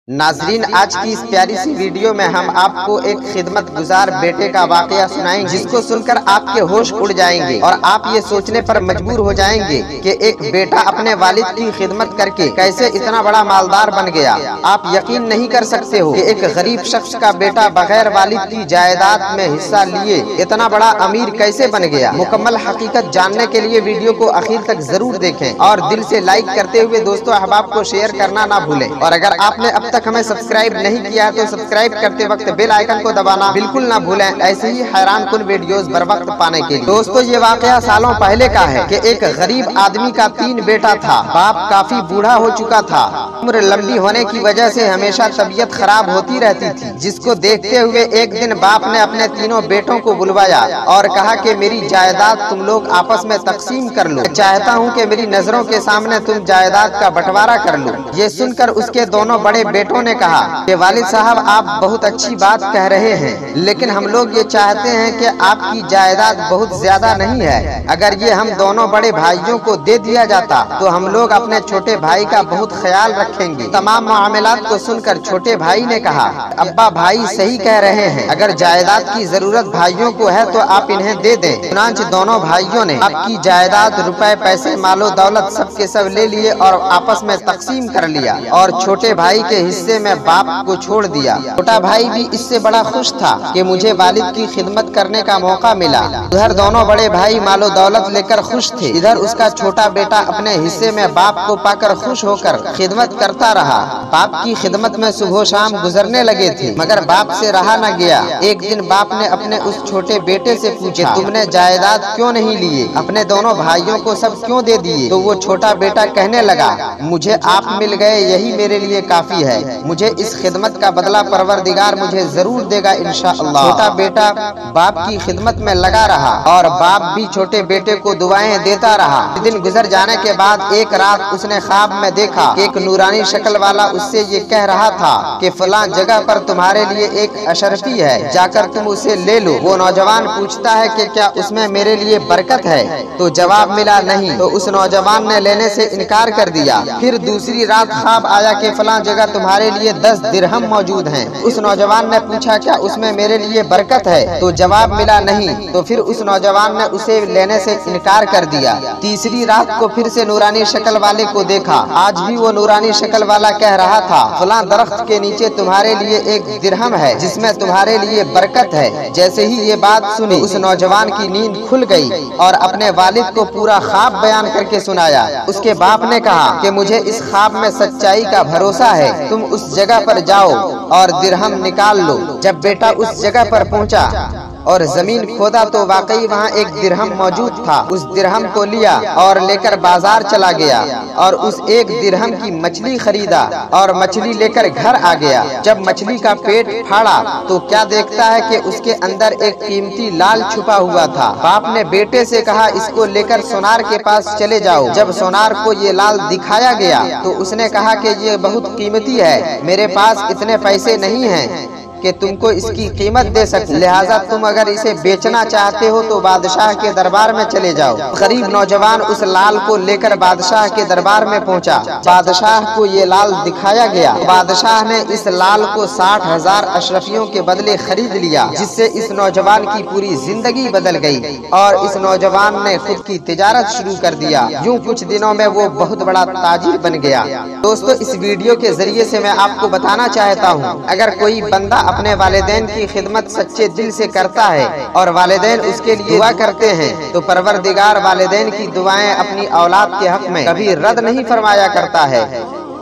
नाजरीन, आज की इस प्यारी सी वीडियो में हम आपको एक खिदमत गुजार बेटे का वाकया सुनाएंगे, जिसको सुनकर आपके होश उड़ जाएंगे और आप ये सोचने पर मजबूर हो जाएंगे कि एक बेटा अपने वालिद की खिदमत करके कैसे इतना बड़ा मालदार बन गया। आप यकीन नहीं कर सकते हो कि एक गरीब शख्स का बेटा बगैर वालिद की जायदाद में हिस्सा लिए इतना बड़ा अमीर कैसे बन गया। मुकम्मल हकीकत जानने के लिए वीडियो को आखिर तक जरूर देखें और दिल से लाइक करते हुए दोस्तों अहबाब को शेयर करना ना भूलें। और अगर आपने अब तक हमें सब्सक्राइब नहीं किया तो सब्सक्राइब करते वक्त बेल आइकन को दबाना बिल्कुल ना भूलें, ऐसे ही हैरान कुन वीडियोस बर वक्त पाने के लिए। दोस्तों, ये वाकया सालों पहले का है कि एक गरीब आदमी का 3 बेटा था। बाप काफी बूढ़ा हो चुका था। उम्र लंबी होने की वजह से हमेशा तबीयत खराब होती रहती थी, जिसको देखते हुए एक दिन बाप ने अपने तीनों बेटों को बुलवाया और कहा कि मेरी जायदाद तुम लोग आपस में तकसीम कर लो। चाहता हूँ कि मेरी नजरों के सामने तुम जायदाद का बंटवारा कर लो। ये सुनकर उसके दोनों बड़े बेटों ने कहा कि वालिद साहब, आप बहुत अच्छी बात कह रहे हैं, लेकिन हम लोग ये चाहते हैं कि आपकी जायदाद बहुत ज्यादा नहीं है। अगर ये हम दोनों बड़े भाइयों को दे दिया जाता तो हम लोग अपने छोटे भाई का बहुत ख्याल रखेंगे। तमाम मामलात को सुनकर छोटे भाई ने कहा, अब्बा भाई सही कह रहे हैं, अगर जायदाद की जरूरत भाइयों को है तो आप इन्हें दे दें। चुनांचे दोनों भाइयों ने आपकी जायदाद, रुपए, पैसे, मालो दौलत सब के सब ले लिए और आपस में तकसीम कर लिया और छोटे भाई के हिस्से में बाप को छोड़ दिया। छोटा भाई भी इससे बड़ा खुश था कि मुझे वालिद की खिदमत करने का मौका मिला। उधर दोनों बड़े भाई मालो दौलत लेकर खुश थे, इधर उसका छोटा बेटा अपने हिस्से में बाप को पाकर खुश होकर खिदमत करता रहा। बाप की खिदमत में सुबह शाम गुजरने लगे थे, मगर बाप से रहा न गया। एक दिन बाप ने अपने उस छोटे बेटे से पूछा, तुमने जायदाद क्यों नहीं लिए, अपने दोनों भाइयों को सब क्यों दे दिए? तो वो छोटा बेटा कहने लगा, मुझे आप मिल गए, यही मेरे लिए काफी है। मुझे इस खिदमत का बदला परवरदिगार मुझे जरूर देगा इंशाअल्लाह। छोटा बेटा बाप की खिदमत में लगा रहा और बाप भी छोटे बेटे को दुआएं देता रहा। दिन गुजर जाने के बाद एक रात उसने ख्वाब में देखा, एक नूरानी शक्ल वाला उससे ये कह रहा था कि फलां जगह पर तुम्हारे लिए एक अशरफी है, जाकर तुम उसे ले लो। वो नौजवान पूछता है कि क्या उसमें मेरे लिए बरकत है? तो जवाब मिला नहीं, तो उस नौजवान ने लेने से इनकार कर दिया। फिर दूसरी रात ख्वाब आया कि फलां जगह तुम्हारे लिए 10 दिरहम मौजूद हैं। उस नौजवान ने पूछा, क्या उसमें मेरे लिए बरकत है? तो जवाब मिला नहीं, तो फिर उस नौजवान ने उसे लेने से इनकार कर दिया। तीसरी रात को फिर से नूरानी शक्ल वाले को देखा। आज भी वो नूरानी शक्ल वाला कह रहा था, फलां दरख्त के नीचे तुम्हारे लिए 1 दिरहम है, जिसमें तुम्हारे लिए बरकत है। जैसे ही ये बात सुनी, उस नौजवान की नींद खुल गई और अपने वालिद को पूरा ख्वाब बयान करके सुनाया। उसके बाप ने कहा कि मुझे इस ख्वाब में सच्चाई का भरोसा है, तुम उस जगह पर जाओ और दिरहम निकाल लो। जब बेटा उस जगह पर पहुंचा और जमीन खोदा तो वाकई वहाँ 1 दिरहम मौजूद था। उस दिरहम को लिया और लेकर बाजार चला गया और उस 1 दिरहम की मछली खरीदा और मछली लेकर घर आ गया। जब मछली का पेट फाड़ा तो क्या देखता है कि उसके अंदर एक कीमती लाल छुपा हुआ था। बाप ने बेटे से कहा, इसको लेकर सोनार के पास चले जाओ। जब सोनार को ये लाल दिखाया गया तो उसने कहा कि ये बहुत कीमती है, मेरे पास इतने पैसे नहीं हैं कि तुमको इसकी कीमत दे सकूं, लिहाजा तुम अगर इसे बेचना चाहते हो तो बादशाह के दरबार में चले जाओ। गरीब नौजवान उस लाल को लेकर बादशाह के दरबार में पहुंचा। बादशाह को ये लाल दिखाया गया। बादशाह ने इस लाल को 60,000 अशरफियों के बदले खरीद लिया, जिससे इस नौजवान की पूरी जिंदगी बदल गई और इस नौजवान ने खुद की तिजारत शुरू कर दिया। यूं कुछ दिनों में वो बहुत बड़ा ताजिर बन गया। दोस्तों, इस वीडियो के जरिए से मैं आपको बताना चाहता हूँ, अगर कोई बंदा अपने वालिदैन की खिदमत सच्चे दिल से करता है और वालिदैन उसके लिए दुआ करते हैं तो परवरदिगार वालिदैन की दुआएं अपनी औलाद के हक में कभी रद्द नहीं फरमाया करता है।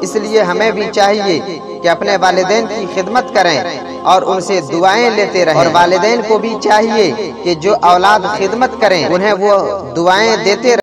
इसलिए हमें भी चाहिए कि अपने वालिदैन की खिदमत करें और उनसे दुआएं लेते रहें। और वालिदैन को भी चाहिए कि जो औलाद खिदमत करें उन्हें वो दुआएं देते रहें।